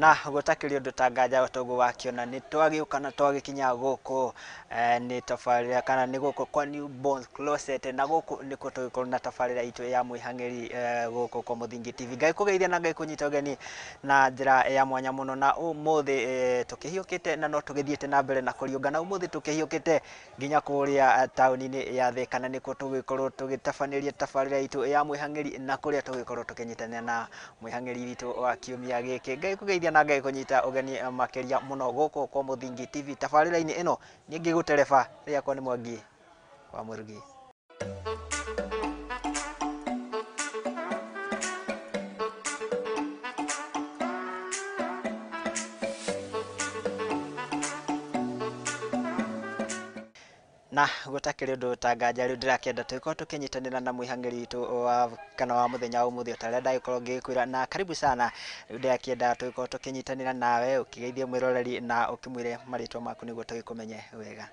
Na gutakiri undu tangaja utogo wakiona ni twagiuka na twagikinya guku ni tafarira kana ni guku kwa Newborns Closet na guku ni kutugikorwo na tafarira itu ya mwihang'iri guku kwa Muthingi TV. Ngai kugeithia na ngai kunyita ugeni na njira ya mwanya muno, na umuthi tukihiukite na no tugithiete na mbere na kuriunga, na umuthi tukihiukite nginya kuria tauni-ini ya Thika, na nikuo tugikorwo tugitafanĩria tafarira itu ya mwihang'iri na kuria tugikorwo tukinyitana na mwihang'iri witu wa kiumia giki. Ngai kugeithia na ngai kunyita ugeni makiria muno guku kwa Muthingi TV. Tafarira-ini ino ni ngigutereba riakwa ni Mwangi wa Murugi. Na gutakiri undu tangaja riu ndirakenda tugikorwo tukinyitanira na mwihang'iri witu wa kana wa muthenya umuthi utaria ndagikorwo ngikwira, na karibu sana. Riu ndirakenda tugikorwo tukinyitanira nawe ukigeithia mwiroreri na ukimwire maritwa maku niguo tugikumenye wega.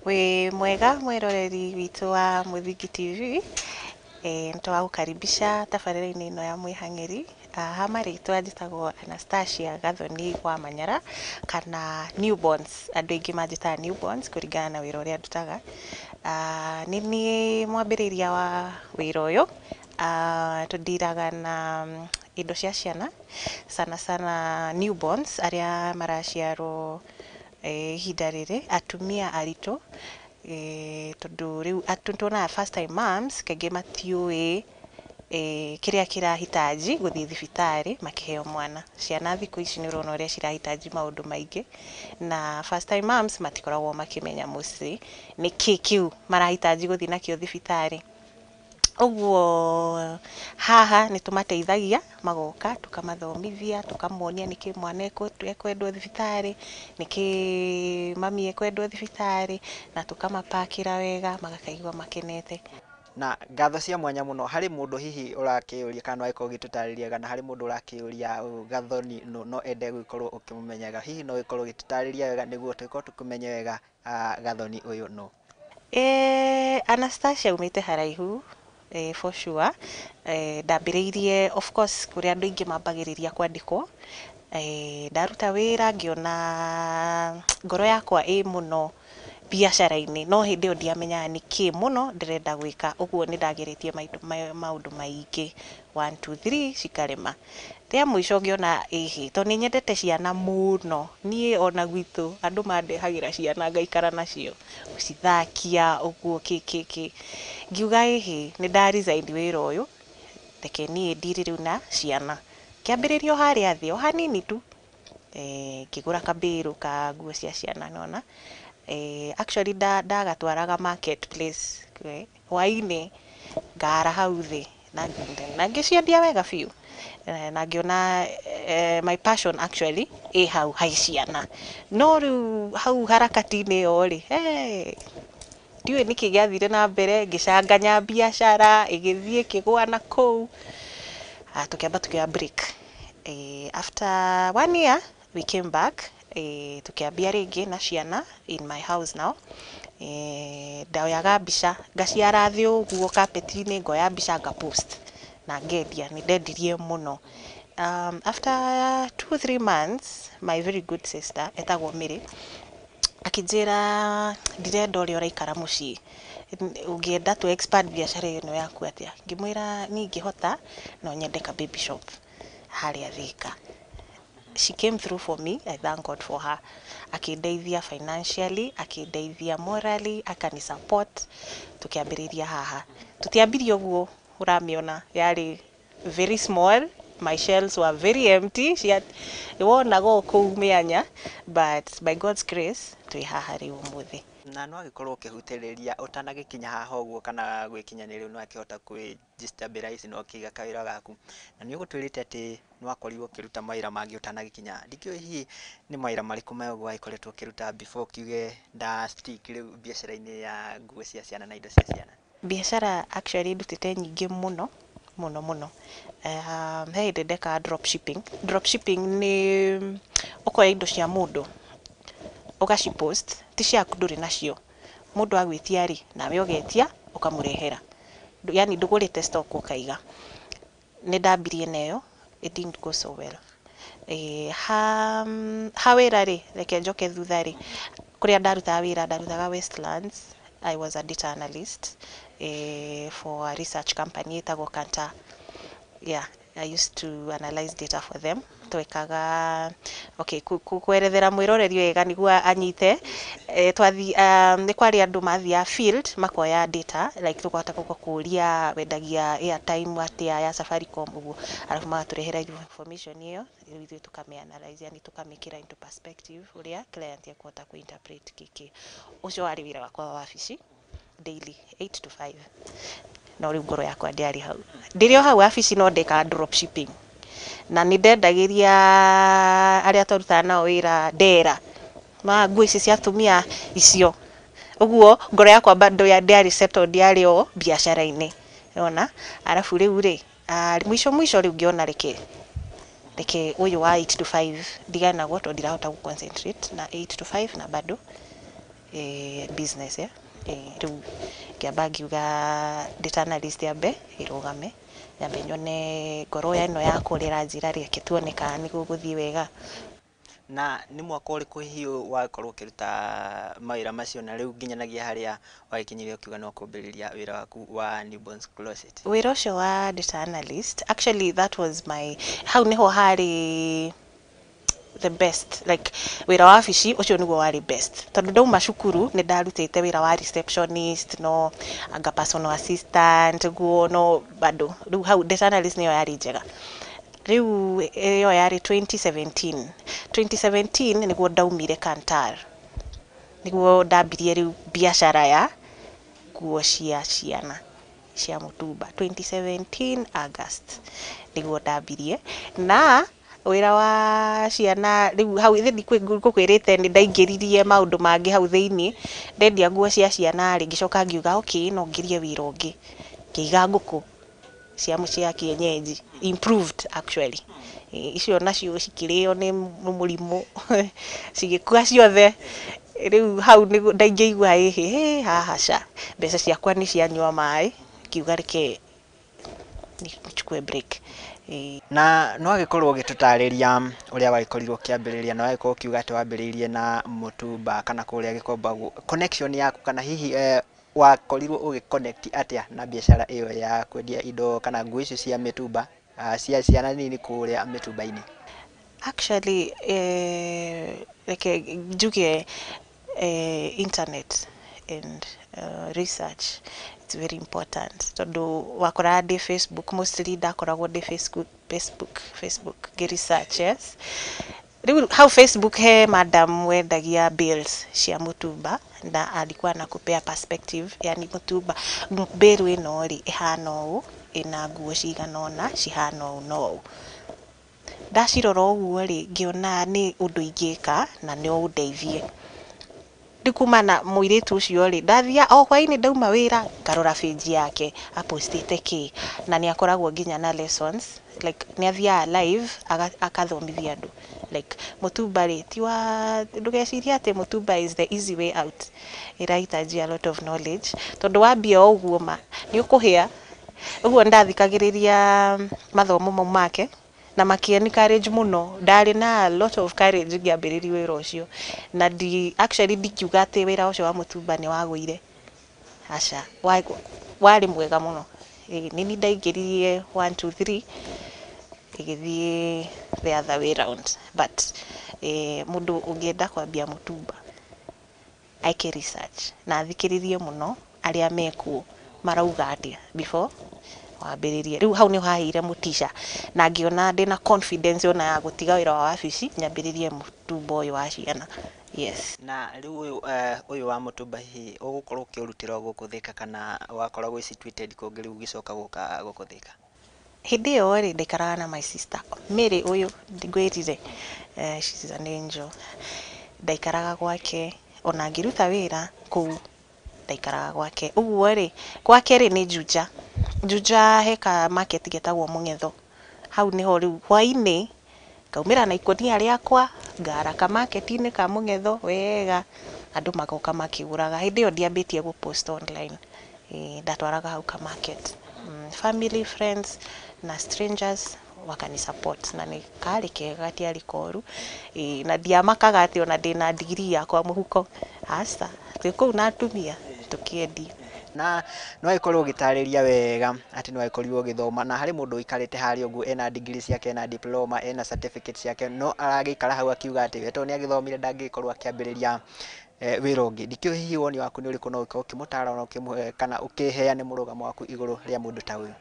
Wi mwega mwiroreri witu wa Muthingi TV, nitwagukaribisha tabarĩra-inĩ ĩno ya mwihang'iri. Ha marĩtwa njĩtagwo Anastasia Gathoni wa Manyara kana Newborns, andũ aingĩ manjĩtaga Newborns kũringana na wĩra ũrĩa ndutaga. Nĩ niĩ mwambĩrĩria wa wĩra ũyũ. Tũndiraga na indo cia ciana sana sana newborns arĩa maraciarwo ihinda rĩrĩ, atumia aritũ, tondũ rĩu tuonaga first time moms kaingĩ matiũĩ kĩrĩa kĩrahitaji gũthiĩ thibitarĩ makĩheo mwana. Ciana thikũ ici nĩ ũrona ũrĩa cirahitaji maũndũ maingĩ, na first time moms matikoragwo makĩmenya mostly nĩ kĩĩ kĩu marahitaji gũthiĩ nakĩo thibitarĩ. Ũguo haha nĩ tũmateithagia magoka, tukamathomithia, tukamonia nĩkĩ mwana ekwendwo thibitarĩ, nĩkĩ mami ekwendwo thibitarĩ, na tukamapakĩra wega magakaigua makenete. Na ngatho cia mwanya muno hari mundu hihi urakiuria kana no gitutariria kana hari mundu urakiuria Gathoni no ende gukorwo ukimumenyaga, hihi no gikorwo gitutariria wega niguo tugikorwo tukimenye wega Gathoni uyu no. Anastasia umite haraihu for sure. Ndambĩrĩirie of course kũrĩa andũ aingĩ mambagĩrĩria kwandĩkwo. Ndaruta wĩra ngĩona ngoro yakwa ĩ mũno biacara-inĩ, no hĩndĩ ĩyo ndiamenyaga nĩ kĩ mũno ndĩrenda gwĩka. Ũguo nĩ ndageretie maũndũ maingĩ 1 2 3 cikarema. Rĩa mũico ngĩona tondũ nĩ nyendete ciana mũno, niĩ ona gwitũ andũ mandehagĩra ciana ngaikara nacio gũcithakia ũguo kĩ ngiuga nĩ nda resign wĩra ũyũ, reke niĩ ndire rĩu na ciana. Kĩambĩrĩria harĩa thĩ o hanini tu, ngĩgũra kambĩrũ ka nguo cia ciana nona. Actually ndagatwaraga marketplace hwaĩ-inĩ ngara hau thĩ na ngĩciendia wega biũ, na ngĩona my passion actually hau hai ciana. No rĩu hau harakati-inĩ ĩyo rĩ, ndiũĩ nĩkĩ gĩathire na mbere, ngĩcanganya biacara ĩgĩthiĩ ĩkĩgũa na kũu, tũkĩamba tũkĩoya break. After 1 year we came back, tukiambia rĩngĩ na ciana in my house now. Ndaoyaga mbica ngaciara thĩ ũguo carpet-inĩ, ngoya mbica ngapost na ngendia. Nĩ ndendirie mũno. After 2-3 months my very good sister etagwo Mary akĩnjĩra ndirenda ũrĩa ũraikara mũciĩ, ũngĩenda to expand biacara ĩno yaku atĩa. Ngĩmwĩra niĩ ingĩhota no nyende ka baby shop harĩa Thika. She came through for me. I thank God for her. Akĩndeithia financially, akĩndeithia morally, akani support. Tukiambĩrĩria haha. Tutiambirie ũguo ũramĩona, yarĩ very small. My shelves were very empty. Wonaga kũu mĩanya, but by God's grace twĩ haha rĩu ũmũthĩ. Na no agĩkorwo ũkĩhutĩrĩria ũtanagĩkinya haha ũguo kana gwĩkinya rĩu no akĩhota kwĩ-stabilize na ũkĩiga kawĩra gaku, na nĩ ũgũtwĩrĩte atĩ nĩ wakorirwo ũkĩruta mawĩra mangĩ ũtanagĩkinya. Ndikĩũĩ hihi nĩ mawĩra marĩkũ maguo wagĩkoretwo ũkĩruta before ũkiuge nda stick rĩu biacara-inĩ ya nguo cia ciana na indo cia ciana? Biacara actually ndutĩte nyingĩ mũno mũno mũno. He hĩndĩ ndekaga dropshipping. Dropshipping nĩ ũkoya indo cia mũndũ ũgacipost, ti ciaku ndũrĩ nacio, mũndũ agwĩtia rĩ nawe ũgetia ũkamũrehera, yani ndũgũrĩte stock ũkaiga. Nĩ ndambirie nayo, it didn't go so well. ha wĩra rĩ, reke njoke thutha rĩ, kũrĩa ndarutaga wĩra, ndarutaga Westlands. I was a data analyst for a research company ĩtagwo Kantar. Yeah, I used to analyze data for them. Twekaga kwerethera mwiroreri wega niguo anyite twathi nĩ kwarĩ andũ mathia field makoya data like tukahota kũria wendagia airtime atia ya Safaricom ũguo, alafu magaturehera information iyo ithuĩ tukame-analyze, yani tukamĩkĩra into perspective ũrĩa client ekũhota ku-interpret kĩkĩ. Ũcio warĩ wĩra wakwa wa wabici daily 8 to 5. No rĩu ngoro yakwa ndĩarĩ hau. Ndĩrĩ o hau wabici no ndeka dropshipping, na nĩ ndendagĩria arĩa twarutaga nao wĩra ndera nguo ici cia atumia icio. Ũguo ngoro yakwa bado ndĩarĩ settled, ndĩarĩ o biacara-inĩ, unaona. Alafu rĩu rĩ mwisho rĩu ngĩona reke ũyũ wa 8 to 5 ndigane naguo tondũ ndirahota gu concentrate na 8 to 5 na bado business rĩu ngĩamba ngiuga data analyst yambe ĩrũgame, yambe nyone ngoro ĩno yakwa ũrĩa ĩranjĩra reke tuone kana nĩ gũgũthiĩ wega. Na nĩ mwaka ũrĩkũ hiũ wakorwo ũkĩruta mawĩra macio na rĩu nginyanagia harĩa wagĩkinyirie ũkiuga no kwambĩrĩria wĩra waku wa Newborn's Closet? Wĩra ũcio wa data analyst, actually that was my, hau nĩho harĩ the best, like wĩra wa wabici ũcio nĩguo warĩ best, tondũ ndauma cukuru nĩ ndarutĩte wĩra wa receptionist, no anga personal assistant guo, no bado rĩu hau data analyst nĩyo yarĩ njega. Rĩu ĩyo yarĩ 2017 nĩguo ndaumire Kantar, nĩguo ndambirie rĩu biacara ya nguo cia ciana cia mũtumba. 2017 August nĩguo ndambirie, na wĩra wa ciana rĩu hau ndikwĩrĩte nĩ ndaingĩririe maũndũ mangĩ hau thĩinĩ, ndendia nguo cia ciana rĩ, ngĩcoka ngiuga okay no ngirie wĩra ũngĩ, ngĩiga ngũkũ cia cia kienyeji improved actually. Icio nacio cikĩrĩo nĩ mũrimũ cigĩkua ciothe. Rĩu hau nĩ ndaingĩigua haha mbeca ciakwa nĩ cianyua maĩ, ngiuga reke nichukue break. Na no agĩkorwo ũgĩtũtarĩria ũrĩa wagĩkorirwo ũkĩambĩrĩria, na wagĩkorwo ũkiuga atĩ wambĩrĩirie na mũtumba kana kũrĩa Gĩkomba, connection yaku kana hihi wakorirwo ũgĩconnect atĩa na biacara ĩyo ya kwendia indo kana nguo icio cia mĩtumba cia ciana nini kũrĩa mĩtumba-inĩ? Actually reke njuge internet and research, it's very important, tondũ wakora ndĩ Facebook, mostly ndakoragwo ndĩ Facebook ngĩ research. Yes, rĩu hau Facebook he madam wendagia bills cia mũtumba na alikuwa anakupea perspective, yani mũtumba bill ĩno rĩ ĩhana ũũ, ĩna nguo cigana ũna cihana ũũ no ũũ. Ndacirora ũguo rĩ ngĩona nĩ ũndũ ingĩka na nĩ ũndeithie. Ndikumana mũirĩtu ũcio rĩ ndathia o hwainĩ ndauma wĩra ngarora page yake apostite kĩ, na nĩ akoragwo nginya na lessons, like nĩ athiaga live akathomithia andũ like mũtumba rĩ ti wa, ndũgecirie atĩ mũtumba is the easy way out, ĩrahitaji a lot of knowledge, tondũ wambia o ũguo ma nĩ ũkũhĩa. Ũguo ndathikagĩrĩria mathomo mau make na makĩeni courage mũno, ndarĩ na a lot of courage ngĩambĩrĩria wĩra ũcio, na actually ndikiuga atĩ wĩra ũcio wa mũtumba nĩ wagũire, aca warĩ mwega mũno. Nĩ ndaingĩririe 1 2 3 igĩthiĩ the other way round, but mũndũ ũngĩenda kwambia mũtumba aike research na athikĩrĩrie mũno arĩa mekuo marauga atĩa before wambĩrĩrie. Rĩu hau nĩ haheire mũtisha na ngĩona ndĩna confidence ona ya gũtiga wĩra wa wabici nyambĩrĩrie mũtumba ũyũ wa ciana. Yes. Na rĩu ũyũ wa mũtumba hihi ũgũkorwo ũkĩũrutĩra gũkũ Thika kana wakoragwo situated kũngĩ rĩu ũgĩcoka gũka gũkũ Thika? Hĩndĩ ĩyo rĩ ndaikaraga na my sister Mary ũyũ ndigwĩrire, she's an angel. Ndaikaraga gwake ona ngĩruta wĩra kũu, ndaikaraga gwake. Ũguo rĩ gwake rĩ nĩ Juja heka market getagwo Mũng'etho. Hau niho rĩu hwainĩ ngaumĩra na ikũnia rĩakwa ngaraka market-inĩ ka Mũng'etho wega, andũ magoka makĩgũraga. Hĩndĩ ĩyo ndiambĩtie gũ post online, ndatwaraga hau ka market, family friends na strangers wakani support na nĩ karĩ kega gatiarĩ koru na ndiamakaga atĩ ona ndĩna degree yakwa mũhuko aca twĩ kũu na atumia tũkĩendia. Na no ikorwo gitarĩria wega atĩ no ikorwo gĩthoma na harĩ mũndũ ũikarĩte harĩa ũguo ena degree ciake, ena diploma, ena certificate ciake, no aragĩikara hau akiuga atĩ we to nĩ agĩthomire ndangĩkorwo akĩambĩrĩria wĩra ũngĩ. Ndikĩũĩ hihi woni waku nĩ ũrĩkũ, no ũkorwo ũkĩmũtara na ũkĩmũhe kana ũkĩheane mũrũgamo waku igũrũ rĩa mũndũ ta ũyũ?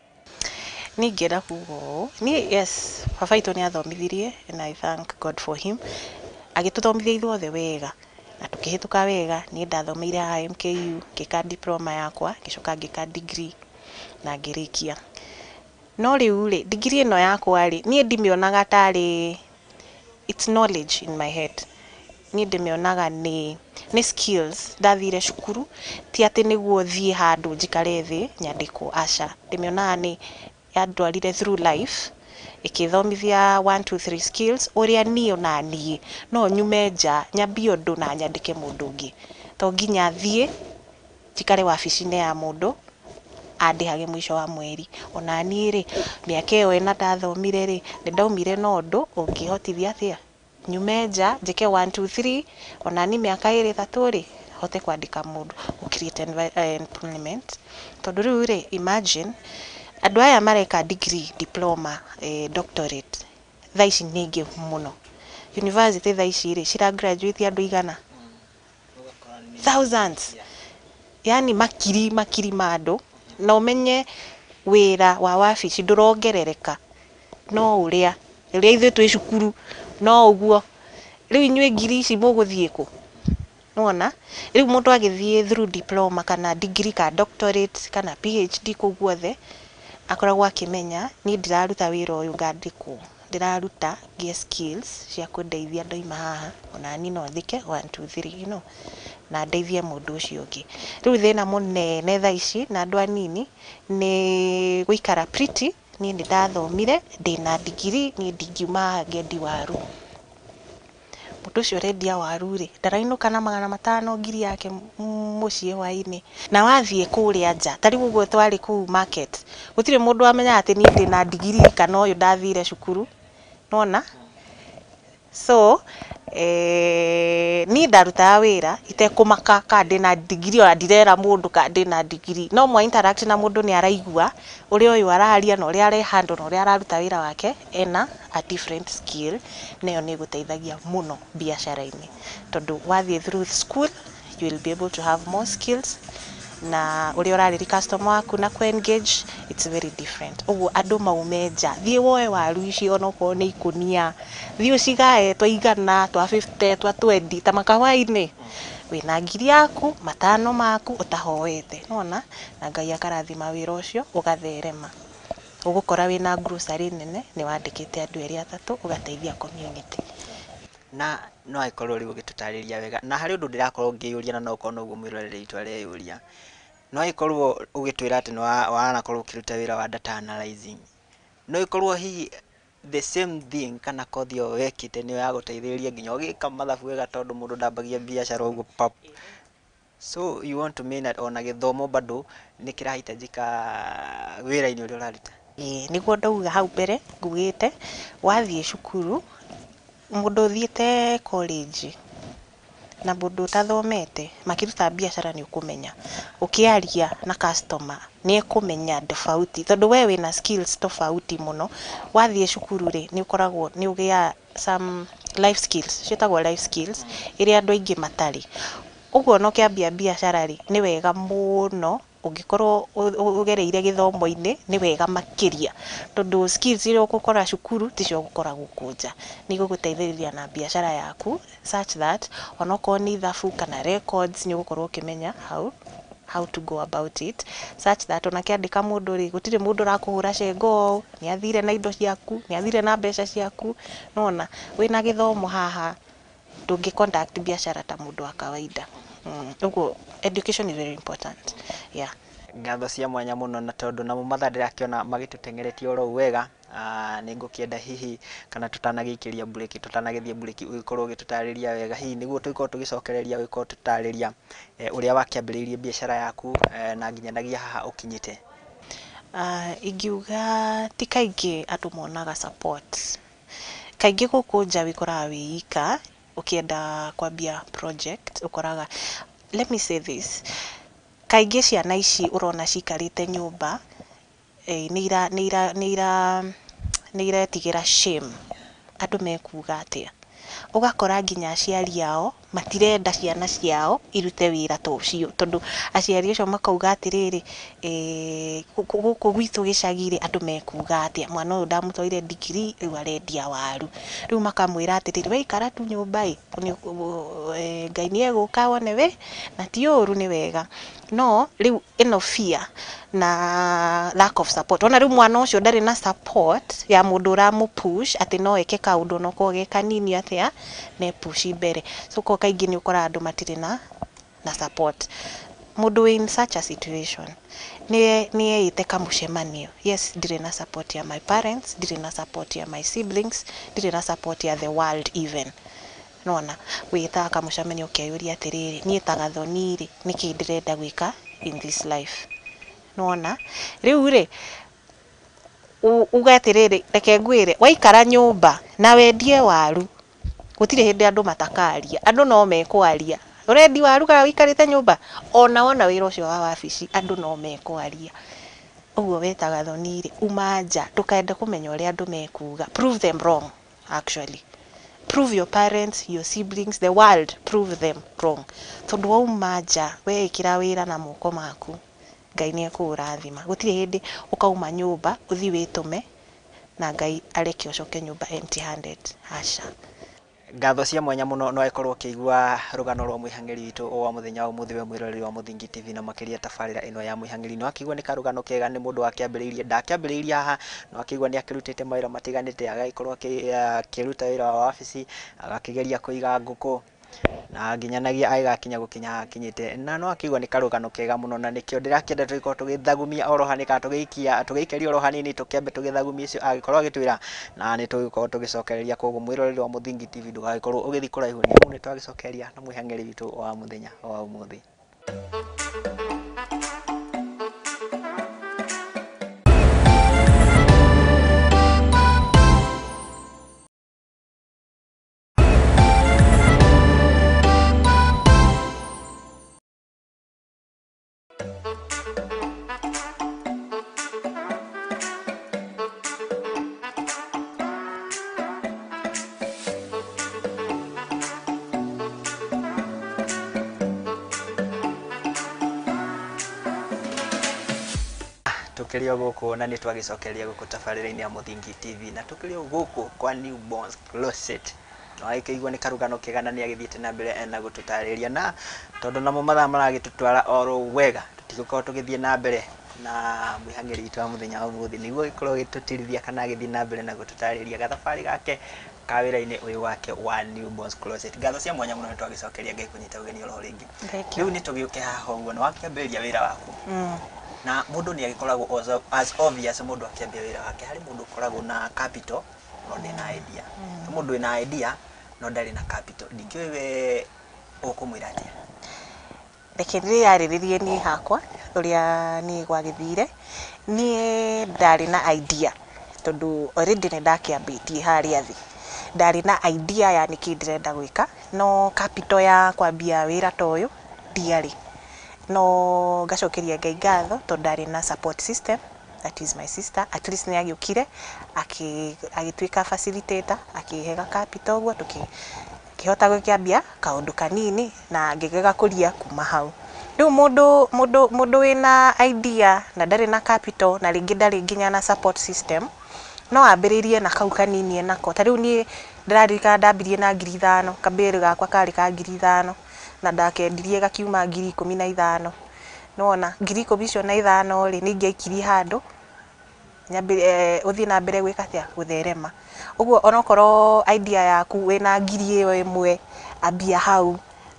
Niĩ ingĩenda kuuga ũũ, niĩ yes, baba witũ nĩ athomithirie and I thank God for him. Agĩtũthomithia ithuothe wega na tũkĩhĩtũka wega. Niĩ ndathomeire haha MKU, ngĩka diploma yakwa, ngĩcoka ngĩka degree na ngĩrĩkia. No rĩu rĩ, degree ĩno yakwa rĩ, niĩ ndimĩonaga tarĩ it's knowledge in my head. Niĩ ndĩmĩonaga nĩ skills ndathire cukuru, ti atĩ nĩguo thiĩ handũ njikare thĩ nyandĩkwo, aca. Ndĩmĩonaga nĩ yandwarire through life ĩkĩthomithia 1 2 3 skills ũrĩa niĩ ona niĩ no nyume nja nyambie ũndũ na nyandĩke mũndũ ũngĩ, to nginya thiĩ njikare wabici-inĩ ya mũndũ andĩhage mũico wa mweri. Ona niĩ rĩ, mĩaka ĩyo ĩna ndathomire rĩ, nĩ ndaumire na ũndũ ũngĩhotithia atĩa nyume nja njĩke 1 2 3 ona niĩ mĩaka 2 3 rĩ hote kwandĩka mũndũ create employment. Tondũ rĩu rĩ, imagine andũ aya mareka degree, diploma, doctorate thaa ici nĩ aingĩ mũno. University thaa ici rĩ cira graduate andũ igana, thousands, yani makiri ma andũ, na ũmenye wĩra wa wabici ndũrongerereka no ũrĩa ithuĩ twĩ cukuru no ũguo. Rĩu inyuĩ ngiri ici mũgũthiĩ kũ? Nona rĩu mũndũ agĩthiĩ through diploma kana degree ka doctorate kana PhD kũu guothe akoragwo akĩmenya niĩ ndiraruta wĩra ũyũ ngandĩkwo, ndĩraruta ngie skills cia kũndeithia ndoima haha ona niĩ no thike 1 2 3 you know, na ndeithie mũndũ ũcio ũngĩ. Rĩu thĩna mũnene thaa ici na andũ anini nĩ gũikara pretty, niĩ nĩ ndathomire ndĩna degree, niĩ ndingiuma haha ngĩendia waru. Mũndũ ũcio ũrendia waru rĩ, ndarainũka na 500 ngiri yake mũciĩ hwainĩ. Na wathiĩ kũrĩa nja, ta rĩu ũguo twarĩ kũu market, gũtirĩ mũndũ amenya atĩ niĩ ndĩna degree kana ũyũ ndathire cukuru, nona. So niĩ ndarutaga wĩra itekũmaka ka ndĩna degree ona ndirera mũndũ ka ndĩna degree. No mwa interact na mũndũ nĩ araigua ũrĩa ũyũ araria na ũrĩa arehandle na ũrĩa araruta wĩra wake ena a different skill, nayo nĩ gũteithagia mũno biacara-inĩ. Tondũ wathiĩ through school you will be able to have more skills na ũrĩa ũrarĩri customer waku na ku engage it's very different. Ũguo andũ maume nja, thiĩ woe waru ici onokorwo nĩ ikũnia, thiĩ ũcigae twa 100 twa 50 twa 20 ta makahwa-inĩ, wĩna ngiri yaku 5 maku ũtahoete, nona, na Ngai akarathima wĩra ũcio ũgatherema. Ũgũkora wĩna grocery nene nĩ wandĩkĩte andũ 2 3 ũgateithia community. Na no aikorwo rĩu ũgĩtũtarĩria wega, na harĩ ũndũ ndĩrakorwo ngĩyũria na no ũkorwo noguo mwĩrorere itwa rĩyũria, no aikorwo ũgĩtwĩra atĩ wanakorwo ũkĩruta wĩra wa data analyzing, no ikorwo hihi the same thing kana kothi yo wekĩte nĩyo ya gũteithĩrĩria nginya ũgĩka mathabu wega, tondũ mũndũ ndambagia biacara ũguo pap. So you want to mean that ona gĩthomo bado nĩ kĩrahitajika wĩra-inĩ ũrĩa ũraruta? Nĩguo ndauga hau mbere ngugĩte wathiĩ cukuru, mũndũ ũthiĩte college na mũndũ ũtathomete makĩruta biacara nĩ ũkũmenya, ũkĩaria na customer nĩ ekũmenya tofauti, tondũ we wĩna skills tofauti mũno. Wathiĩ cukuru rĩ nĩ ũkoragwo nĩ ũgĩa some life skills, ciĩtagwo life skills iria andũ aingĩ matarĩ. Ũguo no kĩambia biacara rĩ nĩ wega mũno ũngĩkorwo ũgereire gĩthomo-inĩ nĩ wega makĩria, tondũ skills iria ũgũkora cukuru ticio ũgũkora gũkũ nja. Nĩ gũgũteithĩrĩria na biacara yaku such that onokorwo nĩ ithabu kana records nĩ ũgũkorwo ũkĩmenya how to go about it, such that ona kĩandĩka mũndũ rĩ gũtirĩ mũndũ ũrakũhũra cengo nĩ athire na indo ciaku, nĩ athire na mbeca ciaku, nona wĩna gĩthomo haha ndũngĩ conduct biacara ta mũndũ wa kawaida. Ũguo education is very important. Yeah. Ngatho cia mwanya mũno, na tondũ namo mathaa ndĩrakĩona magĩtũtengeretie oro wega, nĩ ngũkĩenda hihi kana tũtanagĩikĩria break, tũtanagĩthiĩ break ũgĩkorwo ũgĩtũtarĩria wega hihi nĩguo tũgĩkorwo tũgĩcokereria ũgĩkorwo tũtarĩria ũrĩa wakĩambĩrĩirie biacara yaku na nginyagia haha ũkinyĩte. Ingiuga ti kaingĩ andũ monaga support. Kaingĩ gũkũ nja wĩkoraga wĩ ika ũkĩenda kwambia project ũkoraga, let me say this, kaingĩ ciana ici ũrona cikarĩte nyũmba nĩ iretigĩra shame, andũ mekuga atĩa. Ũgakora nginya aciari ao matirenda ciana ciao irute wĩra ta ũcio, tondũ aciari acio makauga atĩrĩrĩ, gũkũ gwitũ gĩcagi-rĩ andũ mekuga atĩa, mwana ũyũ ndamũtwarire ndigiri rĩu arendia waru. Rĩu makamwĩra atĩrĩrĩ, we ikara tu nyũmba-ĩ, Ngai nĩ egũka wone we, na ti ũru nĩ wega. No rĩu ĩno fear na lack of support, ona rĩu mwana ũcio ndarĩ na support ya mũndũ ũramũ push atĩ no eke kaũndũ onokorwo ge kanini atĩa ne push mbere. So ko kaingĩ nĩ ũkoraga andũ matirĩ na support. Mũndũ in such a situation nĩ eĩte kamũcemanio, yes, ndirĩ na support ya my parents, ndirĩ na support ya my siblings, ndirĩ na support ya the world even. Nona wĩtaga kamũcemanio ũkeyũria atĩrĩrĩ, niĩ ta Gathoni-rĩ nĩkĩ ndĩrenda gwĩka in this life. Nona rĩu-rĩ uga atĩrĩrĩ, reke ngwĩre, waikara nyũmba na wendie waru, gũtirĩ hĩndĩ andũ matakaria, andũ no mekwaria. Ũrendi waru kana wĩikarĩte nyũmba? Ona wona wĩra ũcio wa wabici andũ no mekwaria. Ũguo we ta Gathoni-rĩ, uma nja ndũkende kũmenya ũrĩa andũ mekuga. Prove them wrong actually. Prove your parents, your siblings, the world, prove them wrong. Tondũ wauma nja we ĩkĩra wĩra na moko maku, Ngai nĩ ekũrathima. Gũtirĩ hĩndĩ ũkauma nyũmba ũthi wĩtũme na Ngai areke ũcoke nyũmba empty handed. Aca. Ngatho cia mwanya muno no ikorwo kĩigua rũgano rwa mwĩhang'ĩri witũ wa mũthenya wa ũmũthĩ we mwĩroreri wa Mũthingi TV na makĩria tabarĩra ĩno ya mwĩhang'ĩri. No akĩigua nĩ karũgano kega nĩ mũndũ wakĩambĩrĩirie, ndakĩambĩrĩirie haha, no akĩigua nĩ akĩrutĩte mawĩra matiganĩte, agagĩkorwo akĩruta wĩra wa wabici, agakĩgeria kũiga ngũkũ na nginyanagia agakinya gũkinya akinyĩte, na no akĩigua nĩ karũgano kega mũno, na nĩkĩo ndĩrakĩenda tũgĩkorwo tũgĩthagumia oro hanini kana tũgĩikeria oro hanini tũkĩambe tũgĩthagumia icio agĩkorwo agĩtwĩra, na nĩ tũgĩkorwo tũgĩcokereria. Koguo mwĩroreri wa Mũthingi TV ndũgagĩkorwo ũgĩthiĩ kũraihu, nĩ amu nĩ twagĩcokereria na mwĩhang'ĩri witũ wa mũthenya wa ũmũthĩ. Tukĩrĩ gũkũ na nĩ twagĩcokereria gũkũ tabarĩra-inĩ ya Mũthingi TV, na tukĩrĩ gũkũ kwa Newborns Closet. No akĩigua nĩ karũgano kega na nĩ agĩthiĩte na mbere na gũtũtarĩria, na tondũ namo mathaa maragĩtũtwara oro wega tũtigũkorwo tũgĩthiĩ na mbere na mwĩhang'ĩri witũ wa mũthenya wa ũmũthĩ nĩguo gĩkorwo gĩtũtirithia kana agĩthiĩ na mbere na gũtũtarĩria gathabarĩ gake ka wĩra-inĩ ũyũ wake wa Newborns Closet. Ngatho cia mwanya mũno nĩ twagĩcokereria Ngai kũnyita ũgeni oro rĩngĩ. Rĩu nĩ tũgĩũke haha ũguo, nĩ wakĩambĩrĩria wĩra waku na mũndũ nĩ agĩkoragwo as obvious, mũndũ akĩambia wĩra wake harĩ mũndũ ũkoragwo na capital no ndarĩ na idea, mũndũ wĩna idea no ndarĩ na capital. Ndikĩũĩ we ũkũmwĩra atĩa? Reke ndĩyarĩrĩrie niĩ hakwa ũrĩa niĩ gwagĩthire. Niĩ ndarĩ na idea tondũ already nĩ ndakĩambĩtie harĩa thĩ, ndarĩ na idea ya nĩkĩ ndĩrenda gwĩka, no capital ya kwambia wĩra ta ũyũ ndiarĩ. No ngacokeria Ngai ngatho tondũ ndarĩ na support system, that is my sister. At least nĩ agĩũkire agĩtuĩka facilitator, akĩhega capital ũguo tũkĩhota gũkĩambia kaũndũ kanini na ngĩgakũria kuma hau. Rĩu mũndũ wĩna idea na ndarĩ na capital na rĩngĩ ndarĩ nginya na support system, no ambĩrĩrie na kau kanini enako. Ta rĩu niĩ ndĩraririkana ndambirie na 5,000, kambĩrĩri gakwa karĩ ka 5,000 na ndakendirie gakiuma 15,000. Nona 10,000 icio na 5 rĩ nĩ ingĩaikirie handũ ũthiĩ na mbere gwĩka atĩa, gũtherema. Ũguo onokorwo idea yaku wĩna 1,000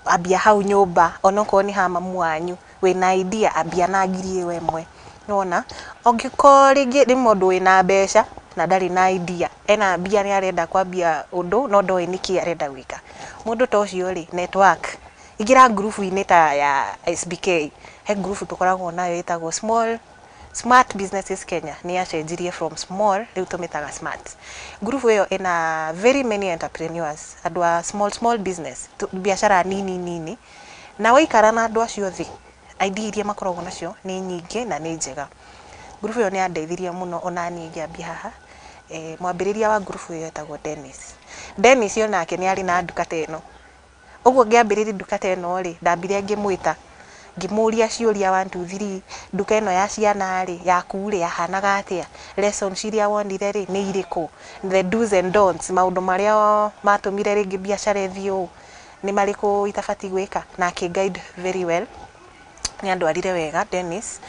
ambia hau nyũmba, onokorwo nĩ ha mamu wanyu wĩna idea ambia na 1,000. Nona ũngĩkorwo rĩngĩ nĩ mũndũ wĩna mbeca na ndarĩ na idea, ena mbia nĩ arenda kwambia ũndũ no ndoĩ nĩkĩ arenda gwĩka, mũndũ ta ũcio rĩ, network ingĩra group-inĩ ta ya SBK, he group tũkoragwo nayo ĩtagwo Small Smart Businesses Kenya ni yacenjirie from small riu tumitaga smart. Group ĩyo ina very many entrepreneurs, andũ a small business, biashara nini na waikara na andũ acio thĩ, idea iria makoragwo nacio nĩ nyingĩ na nĩ njega. Group ĩyo nĩ yandeithirie mũno ona niĩ ngĩambia haha. Mwambĩrĩria wa group ĩyo etagwo Dennis. Dennis onake nĩ arĩ na nduka ta ĩno. Ũguo ngĩambĩrĩria nduka ta ĩno rĩ, ndambire ngĩmwĩta ngĩmũria ciũria 1 2 3, nduka ĩno ya ciana rĩ, yaku rĩ yahanaga atĩa, lessons iria wonire rĩ nĩ irĩkũ, the do's and don'ts, maũndũ marĩa matũmire rĩngĩ biacara ĩthiĩ nĩ marĩkũ itabati gwĩka, na guide very well. Nĩ andwarire wega Dennis.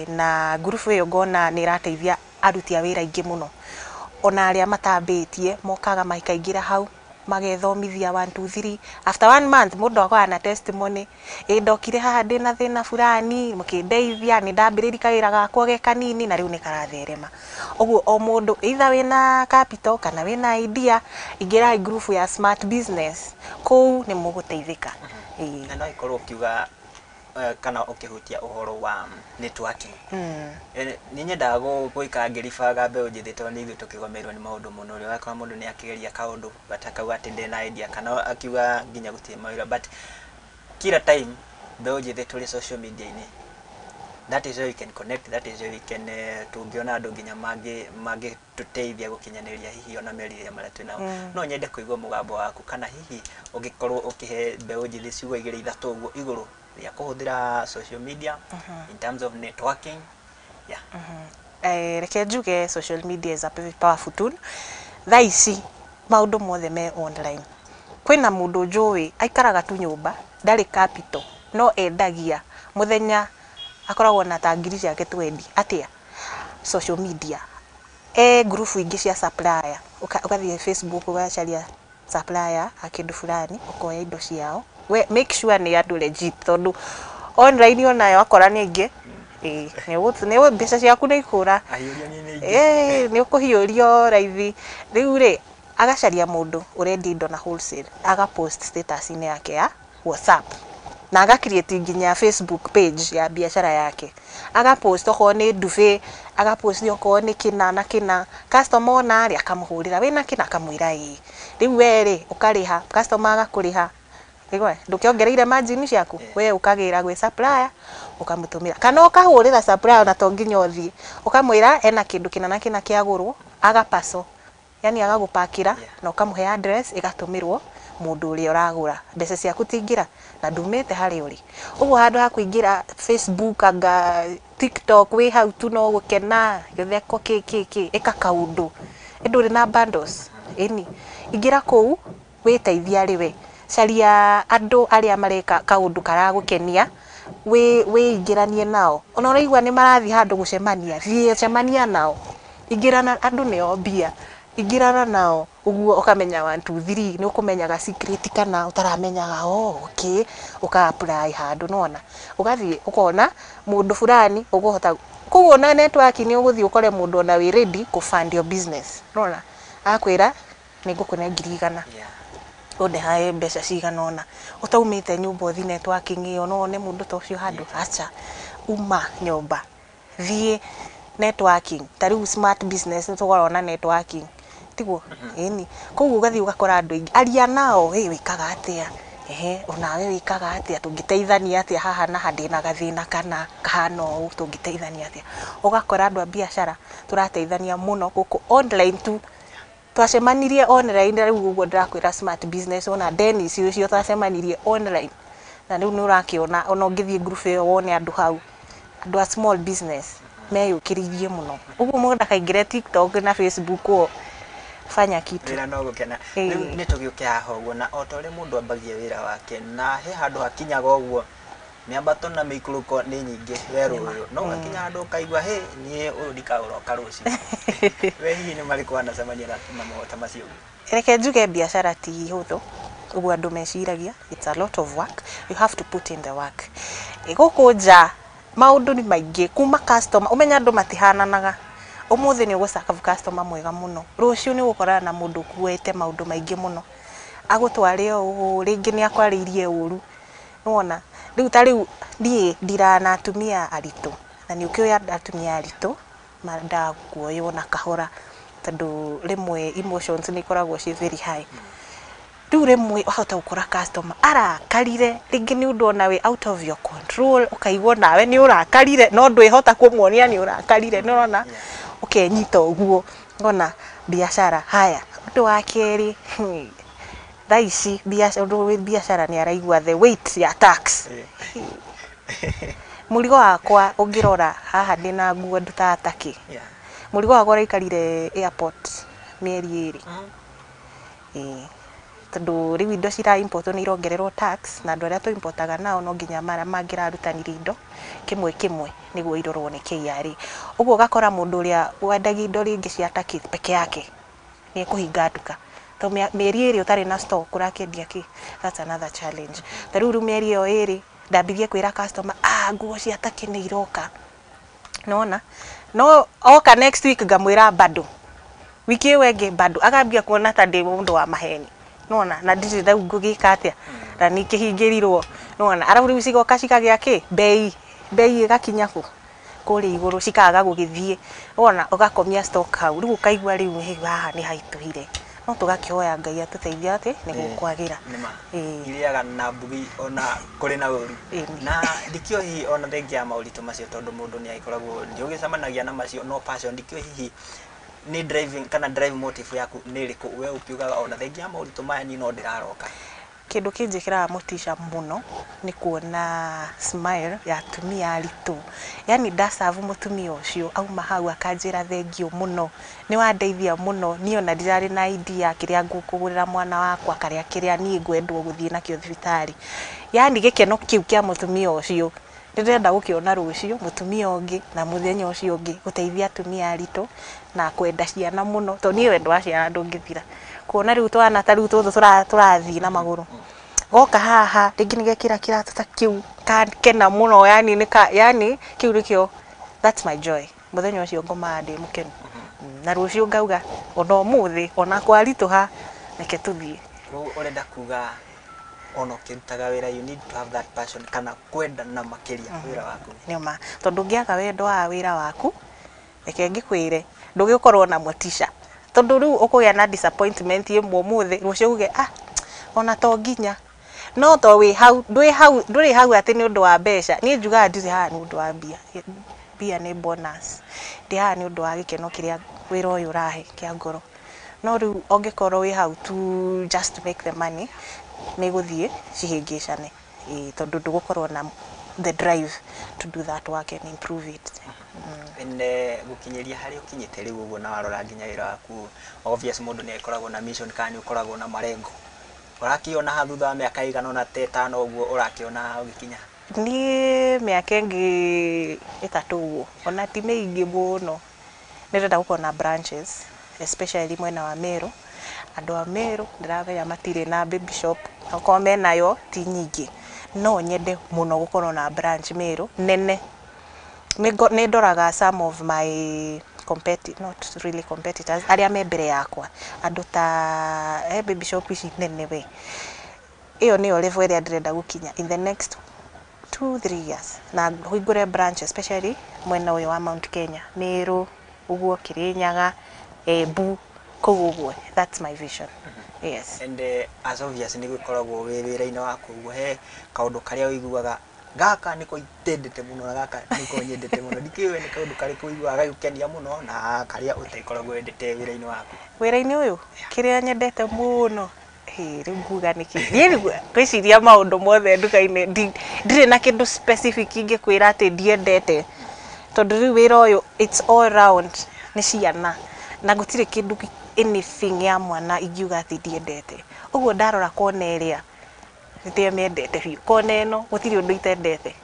Na group ĩyo ngona nĩ ĩrateithia aruti a wĩra aingĩ mũno, ona arĩa matambĩtie mokaga makaingĩra hau magethomithia 1 2 3. After 1 month mũndũ akoragwo na testimony, ndokire haha ndĩna thĩna fulani mũkĩndeithia, nĩ ndambĩrĩria kawĩra gakwa ge kanini na rĩu nĩ karatherema. Ũguo o mũndũ either wĩna capital kana wĩna idea, ingĩra group ya Smart Business kũu nĩ mũgũteithĩka. Na no ikorwo kiuga kana ukihutia uhoro wa networking. Ni nyendaga guika ngiribaga mbeũ njithi to ni ithuĩ tukigomerwo ni maundu muno ri wakora mundu ni akigeria kaundu batakauga ati ndi na idea kana akiuga nginya gutie mawira, but kila time mbeũ njithi tuli social media ini, that is where you can connect, that is where you can tungiona andu nginya magi tuteithia gukinyaniria hihi ona merirĩria maria twinao. No nyende kuigua mugambo waku kana hihi ungikorwo ukihe mbeũ njithi ciugo igĩrĩ ithatũ uguo iguru ya kuhuthira social media in terms of networking. Reke njuge social media is a very powerful tool. Thaa ici maundu mothe me online. Kwina mundu njũĩ aikaraga tu nyũmba, ndarĩ capital, no endagia muthenya akoragwo na ta ngiri ciake twendi atia social media. Group ingĩ cia supplier, ukathie Facebook ugacaria supplier akindu fulani ukoya indo ciao, we make sure ni andu legit, tondu online onayo akora ni aingĩ nĩ mbeca ciaku nĩ ikũra, nĩ ũkũhiũrio raithi. Rĩu rĩ agacaria mũndũ ũrendia indo na wholesale, aga post status inĩ yake ya WhatsApp na aga create nginya Facebook page ya biashara yake, aga post okorwo nĩ ndube, aga post okorwo nĩ kĩna na kĩna, customer ona rĩ akamũhũrĩra wĩna kĩna akamwĩra rĩu we rĩ ũkarĩha, customer agakũrĩha. Ndũkĩongereire margin ciaku, we ukagĩra gwĩ supplier ukamũtũmĩra, kana ukahũrĩra supplier na to nginya ũthiĩ ukamwĩra ena kĩndũ kĩna na kĩna kĩagũrwo, agapaso, yani agagũpakĩra na ukamũhe address igatũmĩrwo mũndũ ũrĩa ũragũra, mbeca ciaku tingĩra na ndumĩte harĩa ũrĩ. Ũguo handũ ha kũingĩra Facebook anga TikTok wĩ hau tu no gũkena gĩtheko ĩka kaũndũ ndũrĩ na bundles ingĩra kũu wĩteithia rĩ we caria andũ arĩa mareka kaũndũ karagũkenia, wĩingĩranie nao. Ona ũraigua nĩ marathiĩ handũ gũcemania, thiĩ cemania nao, ingĩrana andũ nĩo mbia, ingĩrana nao ũguo ukamenya 1 2 3, nĩ ũkũmenyaga secret kana ũtaramenyaga okay uka apply handũ nona ugathiĩ ukona mũndũ fulani ũkũhota kũguo na network nĩ ũgũthiĩ ukore mũndũ ona wĩ ready ku fund your business, nona akwĩra nĩ ngũkũne 100 onde hae mbeca cigana ona utaumĩte nyũmba ũthi networking ĩyo no one mũndũ ta ũcio handũ, acha uma nyũmba thiĩ networking. Ta rĩu Smart Business tũkoragwo na networking tiguo kũguo ũgathiĩ ũgakora andũ aingĩ aria nao, wĩkaga atĩa, onawe wĩkaga atĩa, tũngĩteithania atĩa haha na ndĩna gathĩna kana kahana ũũ, tũngĩteithania atĩa. Ũgakora andũ a biacara tũrateithania mũno gũkũ online tu, twacemanirie online. Rĩu ũguo ndĩrakwĩra Smart Business ona Dennis ũcio twacemanirie online, na rĩu nĩ ũrakĩona ona ũngĩthiĩ group ĩyo wone andũ hau, andũ a small business meyũkĩrĩirie mũno. Ũguo mũndũ akaingĩre TikTok na Facebook fanya kitu wĩra no gũkena. Rĩu nĩ tũgĩũke haha ũguo, na o ta ũrĩa mũndũ ambagia wĩra wake na he handũ hakinyaga ũguo mĩambato na mĩikũrũko nĩ nyingĩ werũ ũyũ, no gakinya handũ ũkaigua niĩ ũyũ ndikaũroka rũciũ. We hihi nĩ marĩkũ wanacemania na mahota macio? Reke njuge biacara ti hũthũ ũguo andũ meciragia, it's a lot of work, you have to put in the work. Gũkũ nja maũndũ nĩ maingĩ, kuma customer umenya andũ matihananaga. Ũmũthĩ nĩ ũgũcaka customer mwega mũno, rũciũ nĩ ũgũkorana na mũndũ ukuĩte maũndũ maingĩ mũno, agũtware ũũ, rĩngĩ nĩ akwarĩirie ũru, nĩwona. Rĩu ta rĩu niĩ ndirana atumia aritũ na nĩ ũkĩoya atumia aritũ manda kuoywo na kahora tondũ rĩmwe emotions nĩ ikoragwo ciĩ very high. Rĩu rĩmwe wahota gũkora customer arakarire rĩngĩ nĩ ũndũ ona we out of your control ũkaigua nawe nĩ ũrakarire no ndwĩhota kũmuonia nĩ ũrakarire nĩ ũrona ũkenyita ũguo ngona biashara haya. Ũndũ wa kerĩ thaa ici biashara nĩ araigua the weight ya tax. Mũrigo wakwa ũngĩrora haha ndĩna nguo ndutataki mũrigo wakwa ũraikarire airport mĩeri 2 tondũ rĩu indo cira import nĩ irongererwo tax na andũ arĩa tũ importaga nao no nginya mangĩrarutanire indo kĩmwe nĩguo irorwo nĩ KRA. Ũguo ũgakora mũndũ ũrĩa wendagia indo rĩngĩ cia taki peke yake nĩ ekũhinga nduka tondũ mĩeri 2 ũtarĩ na stock ũrakĩendia kĩ. That's another challenge. Rĩu mĩeri ĩyo 2 ndambirie kwĩra customer nguo cia taki nĩ iroka nona no oka next week ngamwĩra bado wiki ĩyo ĩngĩ bado agambia kuona ta ndĩ mũndũ wa maheni nona na ndĩrĩ rĩu ngũgĩka atĩa na nĩ kĩhingĩrirwo nona arabu rĩu cigoka cikagĩa kĩ bei ĩgakinya kũrĩa igũrũ cikaga gũgĩthiĩ nona ũgakomia stock hau rĩu ũkaigua rĩu haha nĩ haitũhire no tũgakĩhoya Ngai atũteithie atĩ nĩ gũkwagĩra iriaga na mbugi ona kũrĩ na ũru na ndikio hihi ona thengia ya maũritũ macio tondũ mũndũ nĩ agĩkoragwo ndĩũgĩcemanagia na macio no passion ndikio hihi ni driving kana drive motive yaku nĩ ĩrĩkũ we ũkiugaga ona thengia ya maũritũ maya ni no ndĩraroka. Kĩndũ kĩnjĩkĩraga motisha mũno nĩ kuona smile ya atumia aritũ yani ndasavu mũtumia ũcio auma hau akanjĩra thengio mũno nĩ wandeithia mũno niĩ ona ndirarĩ na idea kĩrĩa ngũkũgũrĩra mwana wakwa kĩrĩa niĩ ngwendwo gũthiĩ nakĩo thibitarĩ yani gĩkeno kĩu kĩa mũtumia ũcio ndĩrenda gũkĩona rũciũ mũtumia ũngĩ na mũthenya ũcio ũngĩ gũteithia atumia aritũ na kwenda ciana mũno tondũ niĩ wendo wa ciana ndũngĩthira kuona rĩu twana ta rĩu tũtũ tũrathiĩ na magũrũ goka haha rĩngĩ nĩgekĩra kĩratũ ta kĩu kena mũno yani kĩu nĩkĩo that's my joy mũthenya ũcio ngomaga ndĩ mũkenu na rũciũ ngauga ona ũmũthĩ ona kwaritũha reke tũthiĩ. Ũrenda kuga ono kĩrutaga wĩra you need to have that passion kana kwenda na makĩria wĩra waku nĩma tondũ ũngĩaga wendo wa wĩra waku reke ngĩkwĩre ndũgĩkorwo na motisha tondũ rĩu ũkũgĩa na disappointment ĩmwe ũmũthĩ rũciũ uge ona to nginya no to wĩ hau ndũrĩ hau atĩ nĩ ũndũ wa mbeca niĩ njugaga ndirĩ haha nĩ ũndũ wa mbia nĩ bonus ndĩ haha nĩ ũndũ wa gĩkeno kĩrĩa wĩra ũyũ ũrahe kĩa ngoro no rĩu ũngĩkorwo wĩ hau to just to make the money nĩ gũthiĩ cihĩngĩcane tondũ ndũgũkorwo na the drive to do that work and improve it. Gũkinyĩria harĩa ũkinyĩte rĩu ũguo na warora nginya wĩra waku obvious mũndũ nĩ akoragwo na mission kana ũkoragwo na marengo ũrakiona ha thutha wa mĩaka ĩigana ona ta 5 ũguo ũrakiona ũgĩkinya niĩ mĩaka ĩngĩ 3 ũguo ona ti mĩingĩ mũno nĩrenda gũkorwo na branches especially mwena wa Meru andũ a Meru ndĩramenya matirĩ na baby shop okorwo menayo ti nyingĩ no nyende mũno gũkorwo na branch Meru nene nĩ ndoraga some of my not really competitors arĩa me mbere yakwa andũ ta baby shop ici nene we ĩyo nĩyo level ĩrĩa ndĩrenda gũkinya in the next 2-3 years na hũingũre branch especially mwena ũyũ wa Mount Kenya Meru ũguo Kĩrĩnyaga Embu kũu ũguo that's my vision. Yes. And as obvious nĩ gũkoragwo wĩra-inĩ waku ũguo he kaũndũ karĩa ũiguaga gaka nĩko itendete mũno na gaka nĩko nyendete mũno ndikĩũĩ nĩ kaũndũ karĩkũ ũiguaga gagũkenia mũno na karĩa ũtaikoragwo wendete wĩra-inĩ waku wĩra-inĩ ũyũ kĩrĩa nyendete mũno rĩu nguga nĩkĩ niĩ gwĩciria maũndũ mothe nduka-inĩ ndirĩ na kĩndũ specific ingĩkwĩra atĩ ndiendete tondũ rĩu wĩra ũyũ it's all round nĩ ciana na gũtirĩ kĩndũ anything ya mwana ingiuga atĩ ndiendete ũguo ndarora kona ĩrĩa nĩtĩo mendete biũ kona ĩno gũtirĩ ũndũ itendete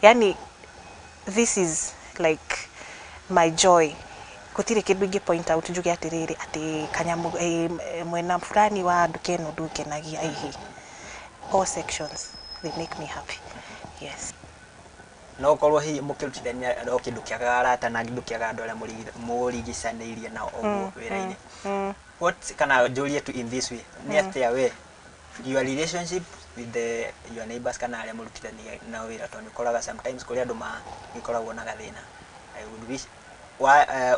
yani this is like my joy gũtirĩ kĩndũ ingĩ point out njuge atĩrĩrĩ atĩ kanyamũ mwena fulani wa nduka ĩno ndũkenagia all sections they make me happy. Yes. No ũkorwo hihi mũkĩrutithania kĩndũ kĩagaga arata na kĩndũ kĩagaga andũ arĩa mũrigicanĩirie nao ũguo wĩra-inĩ what kana njũrie tu in this way nĩ atĩa we your relationship with your neighbors kana aria murutithania na wira tondu koraga sometimes kuri andu gikoragwo na gathina. I would wish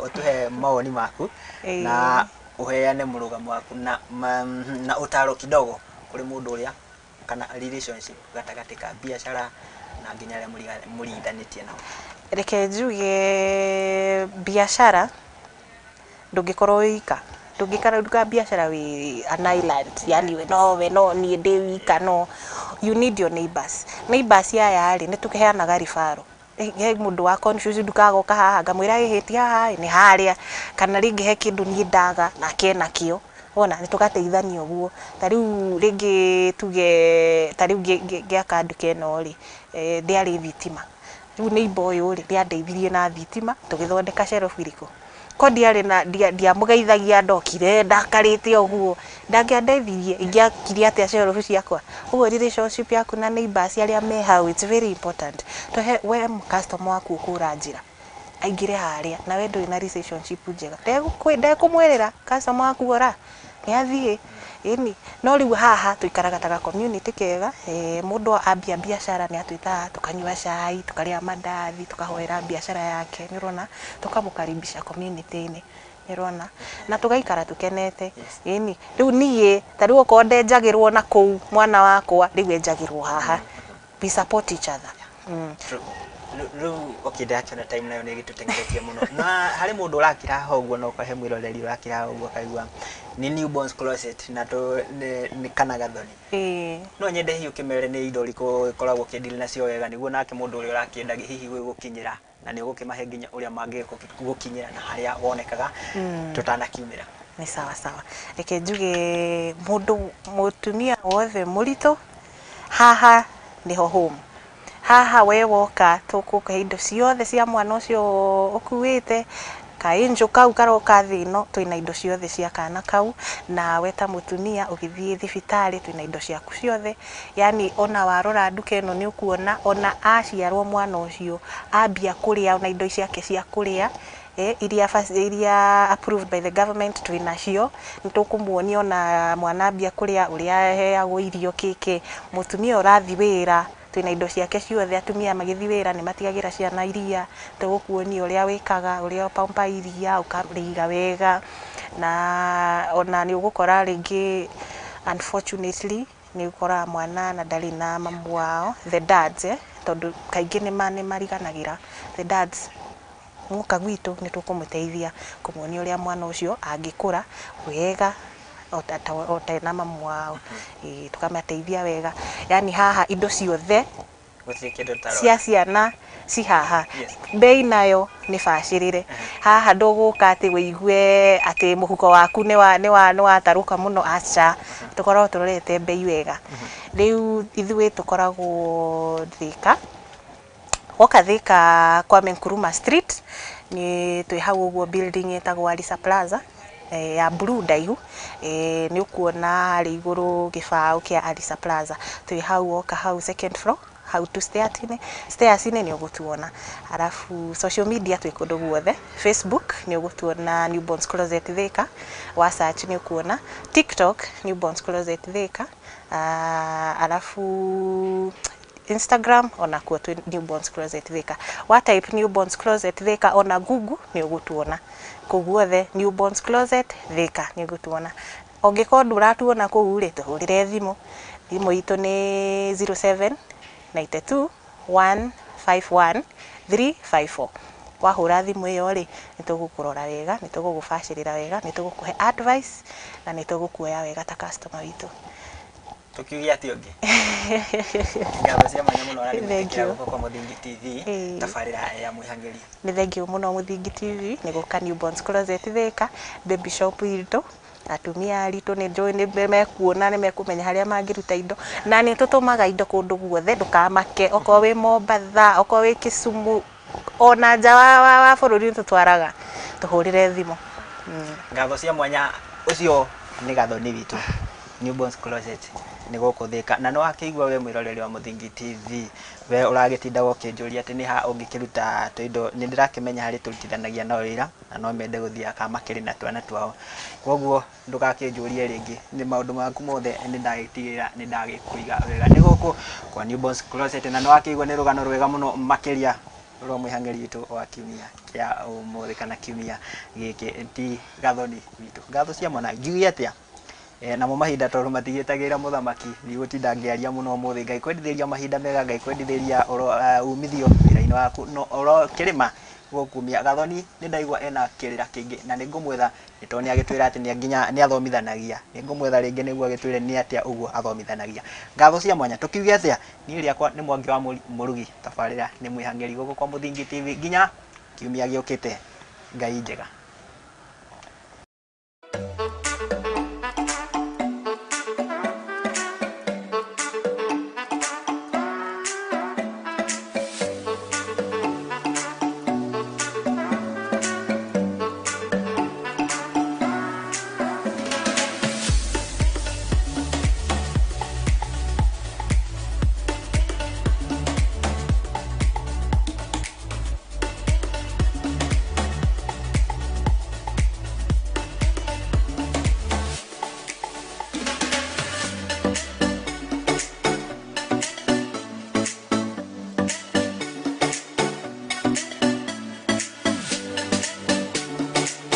utuhe maoni maku na uheane murugamo waku na utaro kidogo kuri mundu uria kana relationship gatagati ka biashara na nginya aria murithanĩtie nao. Reke njuge biashara ndungikorwo wika, ndungikara nduka biashara wi an island, yani we no ni ndi wika, no, you need your neighbors yaya ri nitukiheanaga rifaro. He mundu wa confuse ndukagoka haha ngamwira ihitia haha ni haria, kana ringi he kindu ni ndaga na kena kio wona nitugateithania uguo. Tariu ringi tuge tariu giaka nduke no ri ndiari thitima, riu neighbor uyu ri ndiandeithirie na thitima tugithondeka shelf iriko ko ndiari na ndiamugeithagia ndokire ndakarite uguo ndangiandeithirie ingiakiri atia shelf ciakwa. Uguo relationship yaku na neighbors aria me hau, it's very important to we customer waku ukura njira aingire haria na we nduri na relationship njega ndekumwirira customer waku ora ni athie ini no riu haha tuikaraga ta community kega. Mundu ambia biashara ni atwita tukanywa cai tukaria mandathi tukahoera biashara yake, ni rona tukamukaribisha community ini, ni rona na tugaikara tukenete. Ini riu nie tariu ko ndenjagirwo na kou mwana wakwa riu enjagirwo haha, we support each other. Riu okidacha time nayo ni gitutengeretie muno na hari mundu urakira hoguo no kahe mwiroreri urakira hoguo kaigwa ni Newborns Closet na to ni kana gathoni. No nyende hiyo kimere ni indo liko koragwo kidili nacio wega niguo nake mundu uri urakienda hihi we gukinyira na ni gukimahe nginya uria mange gukinyira na haria wonekaga tutanakiumira. Ni sawa sawa. Reke njuge mundu mutumia wothe murito haha niho home. Haha we woka tukuhe indo ciothe cia mwana ucio ukuite kainjo kau karoka thino twina indo ciothe cia kana kau, na weta mutumia ugithie thibitari twina indo ciaku ciothe. Yani ona warora nduka ino ni ukuona ona aciarwo mwana ucio ambia kuria na indo ciake cia kuria iria approved by the government twina cio nitukumuonia ona mwana ambia kuria uria heagwo irio kike. Mutumia urathi wira twina indo ciake ciothe, atumia magithi wira ni matigagira ciana iria tugukuonia uria wikaga uria pampa iria ukariga wega. Na ona ni ugukora ringi unfortunately ni ukora mwana na ndari na mamu wao the dads tondu kaingi ni mariganagira the dads muka gwitu ni tukumuteithia kumuonia uria mwana ucio angikura wega ota na mamu wao tukamateithia wega. Yani haha indo ciothe cia ciana si haha. Bei nayo ni bacirire haha, nduguka ati wigue ati muhuko waku ni wa taruka muno. Acha tukorwo turorete bei wega. Riu ithui tukoragwo Thika, woka Thika kwa Nkrumah Street ni twi hau uguo building etagwo Alisa Plaza ya Blue Daihu. Ni ukuona ari iguru gibao kia Alisa Plaza. Twi hau woka hau second floor how to stairs ni ugutuona. Alafu social media twi kundu guothe, Facebook ni ugutuona Newborns Closet Thika, wa search ni ukuona TikTok Newborns Closet Thika, alafu Instagram ona kuo Newborns Closet Thika. Wa type Newborns Closet Thika ona Google ni ugutuona kuguothe Newborns Closet Thika ni ugutuona. Ongikorwo nduratuona kuu ri tuhurire thimu itu ni 07 92 151 354. Wahura thimu iyo ri nitugukurora wega, nitugugubacirira wega, nitugukuhe advice na nitugukuoya wega ta customer witu. Tukiugia ati ongi ngabo cia mwanya muno ari mukira kwa Muthingi TV tafarira ya Mwihangeri. Ni thengiu muno Muthingi TV ni guka Newborns Closet Thika baby shop itu. Atumia aritu ni njoi ni mekuona ni mekumenya haria mangiruta indo na ni tutumaga indo kundu guothe ndukamake oko wi Mombatha oko wi Kisumu ona nja wa bururi tutwaraga tuhurire thimu. Ngabo cia mwanya ucio ni gathoni witu Newborns Closet nĩ gũkũ Thika, na nĩ wakĩigua we mwĩroreri wa Mũthingi TV, we ũragĩtinda ũkĩnjũria atĩ nĩ ha ũngĩkĩruta tũindo. Nĩ ndĩrakĩmenya harĩ tũrutithanagia nao wĩra na no mende gũthiĩ akamakĩrĩ na twana twao, koguo ndũgakĩnjũrie rĩngĩ, nĩ maũndũ maku mothe nĩ ndagĩtigĩra nĩ ndagĩkũiga wega nĩ gũkũ kwa Newborns Closet, na nĩ wakĩigua nĩ rũgano rwega mũno makĩria rwa mũihang'ĩri witũ wa kiumia kĩa ũmũthĩ kana kiumia gĩkĩ ti Gathoni witũ. Ngatho cia mwana ngiuge atĩa namo mahinda tondũ matigĩtagĩra mũthamaki, ndigũtinda ngĩaria mũno ũmũthĩ. Ngai kwendithĩria mahinda mega, Ngai kwendithĩria umithio wĩra-inĩ waku no oro kĩrĩma gũkumia. Gathoni nĩ ndaigua ena kĩrĩra kĩingĩ na nĩ ngũmwetha nĩ tondũ nĩ agĩtwĩra atĩ nginya nĩ athomithanagia, nĩ ngũmwetha rĩngĩ nĩguo agĩtwĩre nĩ atĩa ũguo athomithanagia. Ngatho cia mwanya tũkiuge atĩa, niĩ rĩakwa nĩ Mwangi wa Mũrugi, tabarĩra nĩ Mwĩhang'ĩri gũkũ kwa Mũthingi TV, nginya kiumia gĩũkĩte. Ngai njega.